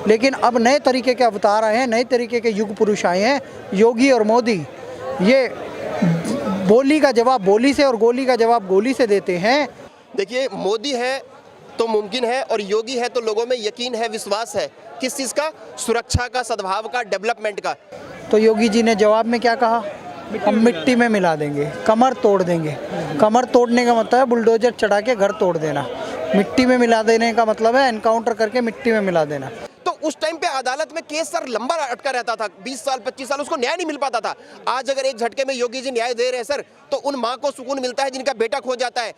लेकिन अब नए तरीके के अवतार आए हैं, नए तरीके के युग पुरुष आए हैं, योगी और मोदी। ये बोली का जवाब बोली से और गोली का जवाब गोली से देते हैं। देखिए, मोदी है तो मुमकिन है और योगी है तो लोगों में यकीन है, विश्वास है। किस चीज़ का? सुरक्षा का, सद्भाव का, डेवलपमेंट का। तो योगी जी ने जवाब में क्या कहा? हम मिट्टी में मिला देंगे, कमर तोड़ देंगे। कमर तोड़ने का मतलब है बुलडोजर चढ़ा के घर तोड़ देना। मिट्टी में मिला देने का मतलब है एनकाउंटर करके मिट्टी में मिला देना। तो उस टाइम पे अदालत में केस सर लंबा अटका रहता था, 20 साल 25 साल, उसको न्याय नहीं मिल पाता था। आज अगर एक झटके में योगी जी न्याय दे रहे हैं सर, तो उन माँ को सुकून मिलता है जिनका बेटा खो जाता है।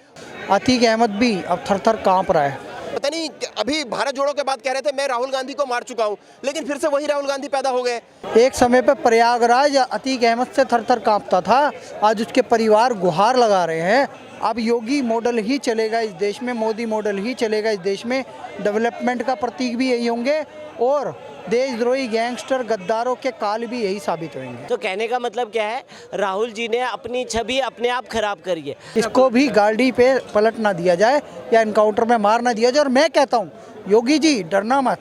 अतीक अहमद भी अब थर थर कांप रहा है। पता नहीं, अभी भारत जोड़ो के बाद कह रहे थे मैं राहुल गांधी को मार चुका हूं, लेकिन फिर से वही राहुल गांधी पैदा हो गए। एक समय पर प्रयागराज अतीक अहमद से थर थर कांपता था, आज उसके परिवार गुहार लगा रहे हैं। अब योगी मॉडल ही चलेगा इस देश में, मोदी मॉडल ही चलेगा इस देश में। डेवलपमेंट का प्रतीक भी यही होंगे और देशद्रोही गैंगस्टर गद्दारों के काल भी यही साबित होंगे। तो कहने का मतलब क्या है, राहुल जी ने अपनी छवि अपने आप खराब करी है। इसको भी गाड़ी पे पलट ना दिया जाए या एनकाउंटर में मार ना दिया जाए। और मैं कहता हूँ योगी जी, डरना मत,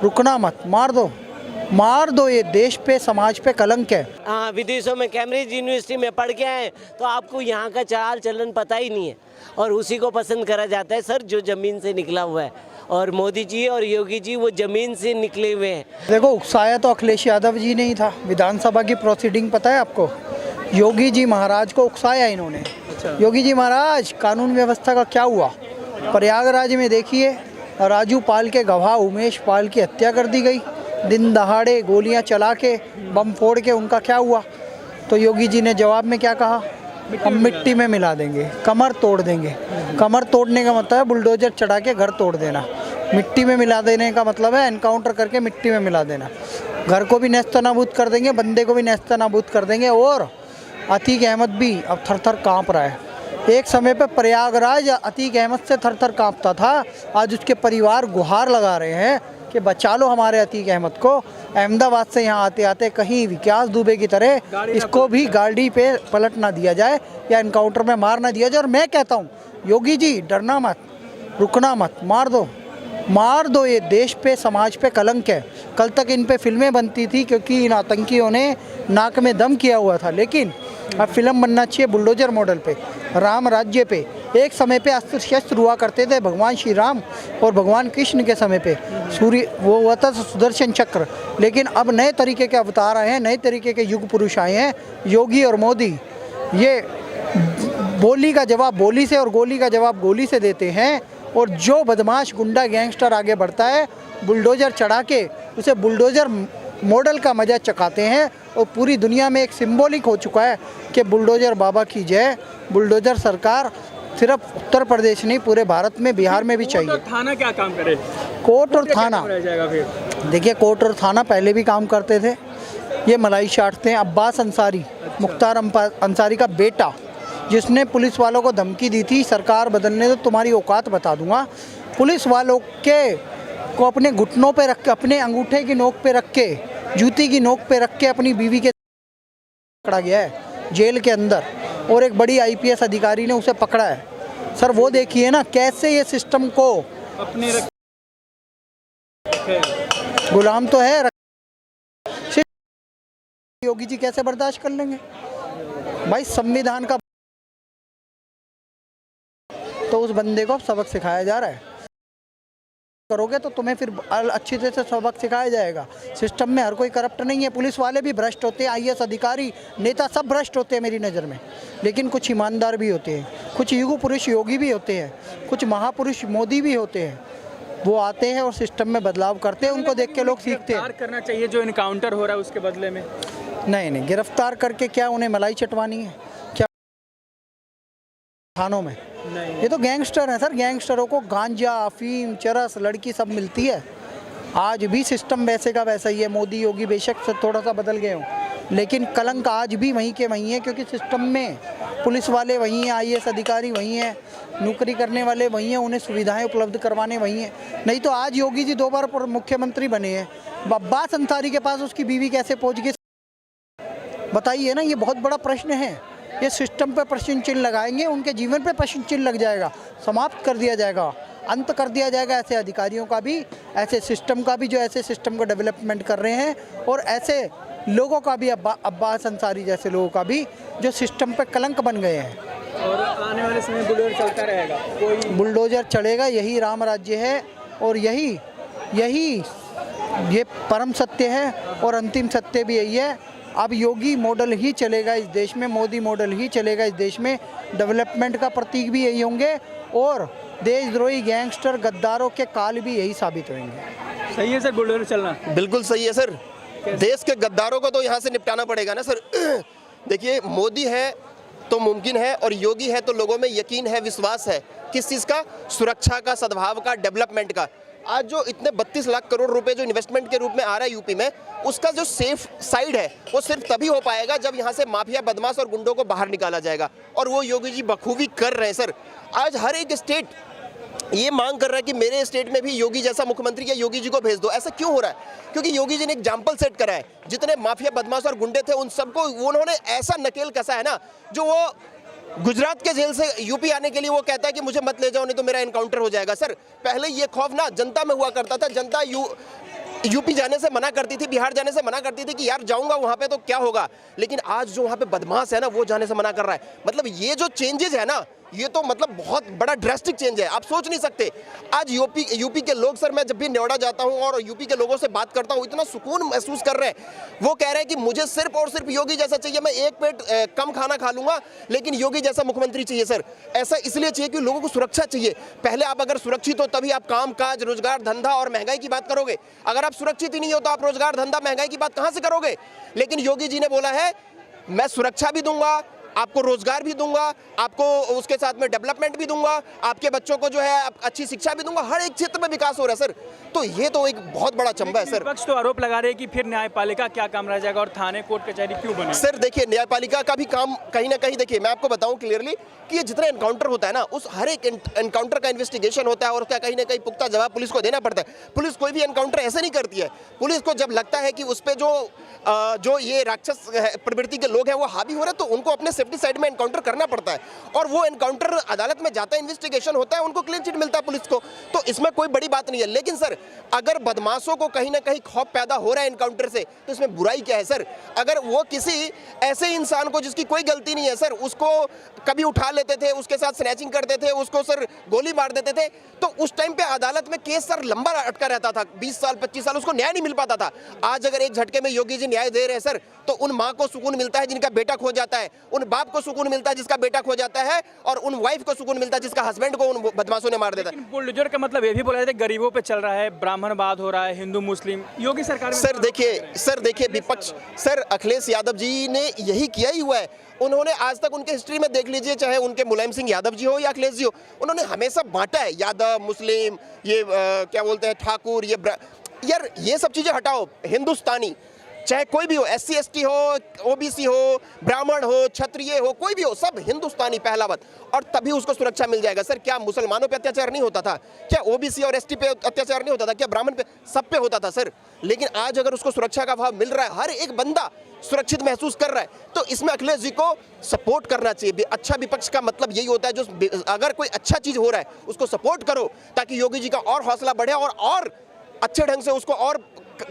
रुकना मत, मार दो। ये देश पे, समाज पे कलंक है। हाँ, विदेशों में कैम्ब्रिज यूनिवर्सिटी में पढ़ के आए तो आपको यहाँ का चाल चलन पता ही नहीं है, और उसी को पसंद करा जाता है सर जो ज़मीन से निकला हुआ है। और मोदी जी और योगी जी वो ज़मीन से निकले हुए हैं। देखो, उकसाया तो अखिलेश यादव जी नहीं था। विधानसभा की प्रोसीडिंग पता है आपको? योगी जी महाराज को उकसाया इन्होंने। योगी जी महाराज, कानून व्यवस्था का क्या हुआ? प्रयागराज में देखिए, राजू पाल के गवाह उमेश पाल की हत्या कर दी गई। दिन दहाड़े गोलियां चला के, बम फोड़ के, उनका क्या हुआ? तो योगी जी ने जवाब में क्या कहा? हम मिट्टी में मिला देंगे, कमर तोड़ देंगे। कमर तोड़ने का मतलब है बुलडोजर चढ़ा के घर तोड़ देना। मिट्टी में मिला देने का मतलब है एनकाउंटर करके मिट्टी में मिला देना। घर को भी नेस्तनाबूद कर देंगे, बंदे को भी नेस्तनाबूद कर देंगे। और अतीक अहमद भी अब थर थर काँप रहा है। एक समय पर प्रयागराज अतीक अहमद से थर थर काँपता था, आज उसके परिवार गुहार लगा रहे हैं कि बचा लो हमारे अतीक अहमद को। अहमदाबाद से यहाँ आते आते कहीं विकास दुबे की तरह इसको भी गाड़ी पे पलट ना दिया जाए या एनकाउंटर में मार ना दिया जाए। और मैं कहता हूँ योगी जी, डरना मत, रुकना मत, मार दो। ये देश पे, समाज पे कलंक है। कल तक इन पे फिल्में बनती थी क्योंकि इन आतंकियों ने नाक में दम किया हुआ था, लेकिन अब फिल्म बनना चाहिए बुलडोजर मॉडल पे, राम राज्य पे। एक समय पे अस्त्र शस्त्र हुआ करते थे भगवान श्री राम और भगवान कृष्ण के समय पे, सूर्य वो हुआ था सुदर्शन चक्र। लेकिन अब नए तरीके के अवतार आए हैं, नए तरीके के युग पुरुष आए हैं, योगी और मोदी। ये बोली का जवाब बोली से और गोली का जवाब गोली से देते हैं। और जो बदमाश गुंडा गैंगस्टर आगे बढ़ता है, बुलडोजर चढ़ा के उसे बुलडोजर मॉडल का मजा चखाते हैं। और पूरी दुनिया में एक सिंबॉलिक हो चुका है कि बुलडोजर बाबा की जय। बुलडोजर सरकार सिर्फ उत्तर प्रदेश नहीं, पूरे भारत में, बिहार में भी चाहिए। कोर्ट और थाना क्या काम करे? कोर्ट और थाना, देखिए, कोर्ट और थाना पहले भी काम करते थे। ये मलाई चाटते हैं। अब्बास अंसारी, मुख्तार अंसारी का बेटा, जिसने पुलिस वालों को धमकी दी थी सरकार बदलने तो तुम्हारी औकात बता दूंगा। पुलिस वालों को अपने घुटनों पे रख के, अपने अंगूठे की नोक पे रख के, जूती की नोक पे रख के अपनी बीवी के पकड़ा गया है जेल के अंदर। और एक बड़ी IPS अधिकारी ने उसे पकड़ा है। सर वो देखिए ना कैसे ये सिस्टम को अपने गुलाम तो है। योगी जी कैसे बर्दाश्त कर लेंगे भाई? संविधान का तो उस बंदे को सबक सिखाया जा रहा है। करोगे तो तुम्हें फिर अच्छी तरह से सबक सिखाया जाएगा। सिस्टम में हर कोई करप्ट नहीं है। पुलिस वाले भी भ्रष्ट होते हैं, IAS अधिकारी, नेता सब भ्रष्ट होते हैं मेरी नज़र में। लेकिन कुछ ईमानदार भी होते हैं, कुछ युग पुरुष योगी भी होते हैं, कुछ महापुरुष मोदी भी होते हैं। वो आते हैं और सिस्टम में बदलाव करते हैं, उनको देख के लोग सीखते हैं। करना चाहिए जो इनकाउंटर हो रहा है उसके बदले में। नहीं, गिरफ्तार करके क्या उन्हें मलाई चटवानी है क्या थानों में? नहीं। ये तो गैंगस्टर हैं सर। गैंगस्टरों को गांजा, अफीम, चरस, लड़की सब मिलती है। आज भी सिस्टम वैसे का वैसा ही है। मोदी योगी बेशक से थोड़ा सा बदल गए हों, लेकिन कलंक आज भी वहीं के वहीं है, क्योंकि सिस्टम में पुलिस वाले वहीं हैं, IAS अधिकारी वहीं हैं, नौकरी करने वाले वहीं हैं, उन्हें सुविधाएं उपलब्ध करवाने वहीं हैं। नहीं तो आज योगी जी 2 बार मुख्यमंत्री बने हैं। अब्बास अंसारी के पास उसकी बीवी कैसे पहुँच गई बताइए ना? ये बहुत बड़ा प्रश्न है। ये सिस्टम पे प्रश्न चिन्ह लगाएंगे, उनके जीवन पे प्रश्न चिन्ह लग जाएगा, समाप्त कर दिया जाएगा, अंत कर दिया जाएगा ऐसे अधिकारियों का भी, ऐसे सिस्टम का भी जो ऐसे सिस्टम को डेवलपमेंट कर रहे हैं, और ऐसे लोगों का भी, अब्बास अंसारी जैसे लोगों का भी जो सिस्टम पे कलंक बन गए हैं। और आने वाले समय बुलडोजर चलता रहेगा, कोई बुलडोजर चलेगा, यही राम राज्य है और यही ये परम सत्य है और अंतिम सत्य भी यही है। अब योगी मॉडल ही चलेगा इस देश में, मोदी मॉडल ही चलेगा इस देश में, डेवलपमेंट का प्रतीक भी यही होंगे और देशद्रोही गैंगस्टर गद्दारों के काल भी यही साबित होंगे। सही है सर बुलडोजर चलना? बिल्कुल सही है सर, देश के गद्दारों को तो यहाँ से निपटाना पड़ेगा ना सर। देखिए, मोदी है तो मुमकिन है और योगी है तो लोगों में यकीन है, विश्वास है। किस चीज़ का? सुरक्षा का, सद्भाव का, डेवलपमेंट का। आज जो इतने 32 लाख करोड़ रुपए जो इन्वेस्टमेंट के रूप में आ रहा है यूपी में, उसका जो सेफ साइड है वो सिर्फ तभी हो पाएगा जब यहाँ से माफिया, बदमाश और गुंडों को बाहर निकाला जाएगा, और वो योगी जी बखूबी कर रहे हैं सर। आज हर एक स्टेट ये मांग कर रहा है कि मेरे स्टेट में भी योगी जैसा मुख्यमंत्री या योगी जी को भेज दो। ऐसा क्यों हो रहा है? क्योंकि योगी जी ने एग्जाम्पल सेट करा है। जितने माफिया, बदमाश और गुंडे थे उन सबको उन्होंने ऐसा नकेल कसा है ना, जो वो गुजरात के जेल से यूपी आने के लिए वो कहता है कि मुझे मत ले जाओ नहीं तो मेरा एनकाउंटर हो जाएगा। सर, पहले ये खौफ ना जनता में हुआ करता था। जनता यूपी जाने से मना करती थी, बिहार जाने से मना करती थी कि यार जाऊंगा वहां पे तो क्या होगा। लेकिन आज जो वहां पे बदमाश है ना, वो जाने से मना कर रहा है। मतलब ये जो चेंजेस है ना, ये तो मतलब बहुत बड़ा ड्रास्टिक चेंज है, आप सोच नहीं सकते। आज यूपी के लोग, सर मैं जब भी नेवाड़ा जाता हूँ और यूपी के लोगों से बात करता हूँ, इतना सुकून महसूस कर रहे हैं। वो कह रहे हैं कि मुझे सिर्फ और सिर्फ योगी जैसा चाहिए, मैं एक प्लेट कम खाना खा लूंगा लेकिन योगी जैसा मुख्यमंत्री चाहिए। सर, ऐसा इसलिए चाहिए कि लोगों को सुरक्षा चाहिए। पहले आप अगर सुरक्षित हो तभी आप काम काज, रोजगार, धंधा और महंगाई की बात करोगे। अगर आप सुरक्षित ही नहीं हो तो आप रोजगार, धंधा, महंगाई की बात कहां से करोगे? लेकिन योगी जी ने बोला है मैं सुरक्षा भी दूंगा, आपको रोजगार भी दूंगा, आपको उसके साथ में डेवलपमेंट भी दूंगा, आपके बच्चों को जो है अच्छी शिक्षा भी दूंगा, हर एक क्षेत्र में विकास हो रहा है सर। तो ये तो एक बहुत बड़ा चंबा है सर। विपक्ष तो आरोप लगा रहे हैं कि फिर न्यायपालिका क्या काम रह जाएगा और थाने, कोर्ट, कचहरी क्यों बने? सर देखिए, न्यायपालिका का भी काम कहीं ना कहीं, देखिए मैं आपको बताऊं क्लियरली कि ये जितना एनकाउंटर होता है ना, उस हर एक एनकाउंटर का इन्वेस्टिगेशन होता है और उसका कहीं ना कहीं पुख्ता जवाब पुलिस को देना पड़ता है। पुलिस कोई भी एनकाउंटर ऐसे नहीं करती है। पुलिस को जब लगता है कि उस पर जो ये राक्षस प्रवृत्ति के लोग हैं वो हावी हो रहे हैं, तो उनको अपने सेफ्टी साइड में एनकाउंटर करना पड़ता है और वो एनकाउंटर अदालत में जाता है, इन्वेस्टिगेशन होता है, उनको क्लीन चिट मिलता है पुलिस को। तो इसमें कोई बड़ी बात नहीं है। लेकिन सर, अगर बदमाशों को कहीं ना कहीं खौफ पैदा हो रहा है एनकाउंटर से, तो इसमें बुराई क्या है सर? अगर वो किसी ऐसे इंसान को जिसकी कोई गलती नहीं है सर, उसको कभी उठा लेते थे, उसके साथ स्नैचिंग करते थे, उसको सर गोली मार देते थे, तो उस टाइम पे अदालत में केस सर लंबा अटका रहता था, 20 साल 25 साल, उसको न्याय नहीं मिल पाता था। आज अगर एक झटके में योगी जी न्याय दे रहे हैं सर, तो उन माँ को सुकून मिलता है जिनका बेटा खो जाता है, उन बाप को सुकून मिलता है जिसका बेटा खो जाता है, और उन वाइफ को सुकून मिलता है जिसका हस्बैंड को उन बदमाशों ने मार देता है। बुलडोजर का मतलब ये भी बोला जाता है गरीबों पे चल रहा है, ब्राह्मणवाद हो रहा है, हिंदू मुस्लिम, योगी सरकार सर देखिए विपक्ष, सर अखिलेश यादव जी ने यही किया ही हुआ है। उन्होंने आज तक उनके हिस्ट्री में देख लीजिए, चाहे उनके मुलायम सिंह यादव जी हो या अखिलेश जी हो, उन्होंने हमेशा बांटा है, यादव, मुस्लिम, ये क्या बोलते हैं, ठाकुर, यार ये सब चीजें हटाओ। हिंदुस्तानी चाहे कोई भी हो, SC ST हो, OBC हो, ब्राह्मण हो, क्षत्रिय हो, कोई भी हो, सब हिंदुस्तानी पहला बात, और तभी उसको सुरक्षा मिल जाएगा। सर क्या मुसलमानों पे अत्याचार नहीं होता था? क्या OBC और ST पे अत्याचार नहीं होता था? क्या ब्राह्मण पे? सब पे होता था सर। लेकिन आज अगर उसको सुरक्षा का भाव मिल रहा है, हर एक बंदा सुरक्षित महसूस कर रहा है, तो इसमें अखिलेश जी को सपोर्ट करना चाहिए। अच्छा विपक्ष का मतलब यही होता है, जो अगर कोई अच्छा चीज हो रहा है उसको सपोर्ट करो, ताकि योगी जी का और हौसला बढ़े और अच्छे ढंग से उसको और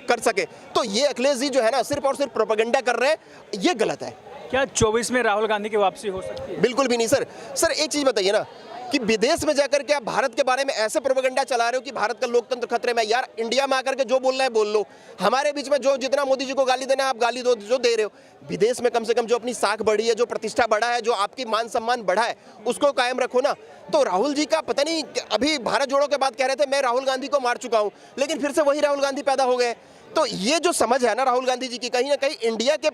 कर सके। तो ये अखिलेश जी जो है ना, सिर्फ और सिर्फ प्रोपेगेंडा कर रहे हैं, ये गलत है। क्या 24 में राहुल गांधी की वापसी हो सकती है? बिल्कुल भी नहीं सर। सर एक चीज बताइए ना, कि विदेश में जाकर के आप भारत के बारे में ऐसे प्रोपेगेंडा चला रहे हो कि भारत का लोकतंत्र खतरे में। यार इंडिया में आकर के जो बोलना है बोल लो, हमारे बीच में जो जितना मोदी जी को गाली देना है आप गाली दो, जो दे रहे हो। विदेश में कम से कम जो अपनी साख बढ़ी है, जो प्रतिष्ठा बढ़ा है, जो आपकी मान सम्मान बढ़ा है, उसको कायम रखो ना। तो राहुल जी का पता नहीं, अभी भारत जोड़ो के बाद कह रहे थे मैं राहुल गांधी को मार चुका हूं, लेकिन फिर से वही राहुल गांधी पैदा हो गए। तो ये जो समझ है ना राहुल गांधी जी की, कहीं ना कहीं इंडिया के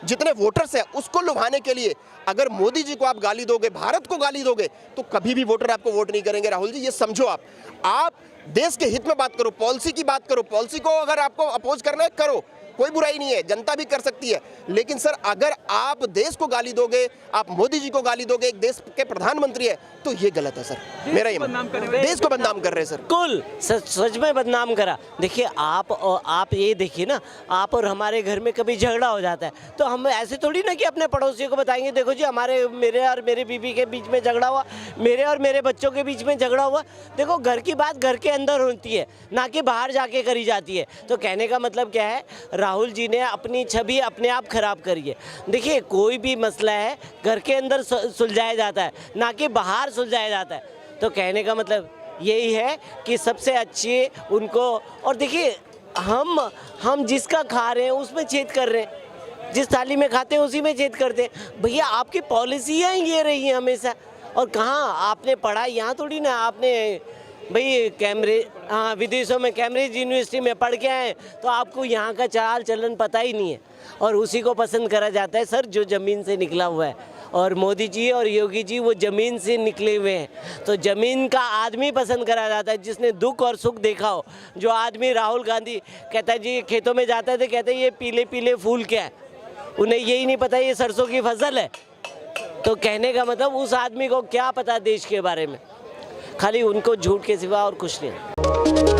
जितने वोटर्स हैं उसको लुभाने के लिए, अगर मोदी जी को आप गाली दोगे, भारत को गाली दोगे, तो कभी भी वोटर आपको वोट नहीं करेंगे। राहुल जी ये समझो, आप देश के हित में बात करो, पॉलिसी की बात करो, पॉलिसी को अगर आपको अपोज करना है करो, कोई बुराई नहीं है, जनता भी कर सकती है। लेकिन सर अगर आप देश को गाली दोगे, आप मोदी जी को गाली दोगे, एक देश के प्रधानमंत्री है, तो ये गलत है सर। मेरा ये बदनाम कर रहे मानना है। देश को बदनाम कर रहे हैं सर। बिल्कुल सच में बदनाम करा। देखिए आप ये देखिए ना, आप और हमारे घर में कभी झगड़ा हो जाता है तो हम ऐसे थोड़ी ना कि अपने पड़ोसियों को बताएंगे देखो जी मेरे और मेरी बीवी के बीच में झगड़ा हुआ, मेरे और मेरे बच्चों के बीच में झगड़ा हुआ। देखो घर की बात घर के अंदर होती है, ना कि बाहर जाके करी जाती है। तो कहने का मतलब क्या है, राहुल जी ने अपनी छवि अपने आप खराब करी है। देखिए कोई भी मसला है घर के अंदर सुलझाया जाता है, ना कि बाहर सुलझाया जाता है। तो कहने का मतलब यही है कि सबसे अच्छी उनको, और देखिए हम जिसका खा रहे हैं उसमें छेद कर रहे हैं, जिस थाली में खाते हैं उसी में छेद करते हैं। भैया आपकी पॉलिसियाँ ये रही हैं हमेशा। और कहाँ आपने पढ़ा, यहाँ थोड़ी ना आपने भाई कैम्ब्रिज, हाँ विदेशों में कैम्ब्रिज यूनिवर्सिटी में पढ़ के आए तो आपको यहाँ का चाल चलन पता ही नहीं है, और उसी को पसंद करा जाता है सर जो ज़मीन से निकला हुआ है। और मोदी जी और योगी जी वो ज़मीन से निकले हुए हैं, तो ज़मीन का आदमी पसंद करा जाता है जिसने दुख और सुख देखा हो। जो आदमी राहुल गांधी कहता है जी खेतों में जाता है तो कहते हैं ये पीले पीले फूल क्या है, उन्हें यही नहीं पता ये सरसों की फसल है। तो कहने का मतलब उस आदमी को क्या पता देश के बारे में, खाली उनको झूठ के सिवा और कुछ नहीं।